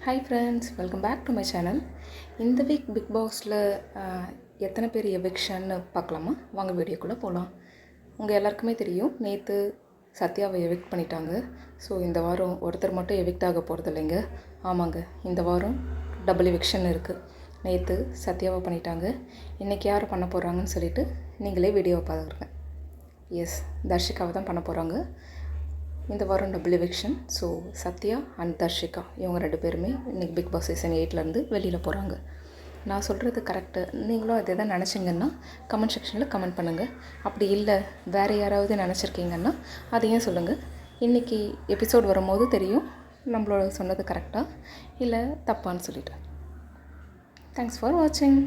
Hi friends, welcome back to my channel. இந்த week big பாஸில் எத்தனை பேர் எவிக்ஷன்னு பார்க்கலாமா? வாங்க வீடியோக்குள்ளே போகலாம். உங்கள் எல்லாருக்குமே தெரியும், நேற்று சத்யாவை எவிக்ட் பண்ணிட்டாங்க. ஸோ இந்த வாரம் ஒருத்தர் மட்டும் எவிக்ட் ஆக போகிறது இல்லைங்க. ஆமாங்க, இந்த வாரம் டபுள் எவிக்ஷன் இருக்குது. நேற்று சத்யாவை பண்ணிட்டாங்க, இன்றைக்கி யார் பண்ண போகிறாங்கன்னு சொல்லிவிட்டு நீங்களே வீடியோவை பார்க்குறேங்க. எஸ், தர்ஷிகாவை தான் பண்ண போகிறாங்க. இந்த வாரம் double eviction. So Sathya and Dharshika இவங்க 2 பேருமே இன்றைக்கி பிக் பாஸ் சீசன் 8லேருந்து வெளியில் போகிறாங்க. நான் சொல்கிறது கரெக்டு, நீங்களும் அதே தான் நினச்சிங்கன்னா கமெண்ட் செக்ஷனில் கமெண்ட் பண்ணுங்கள். அப்படி இல்லை வேறு யாராவது நினச்சிருக்கீங்கன்னா அதையும் சொல்லுங்கள். இன்றைக்கி எபிசோட் வரும்போது தெரியும் நம்மளோட சொன்னது கரெக்டாக இல்லை தப்பான்னு சொல்லிவிட்டு. தேங்க்ஸ் ஃபார் வாட்சிங்.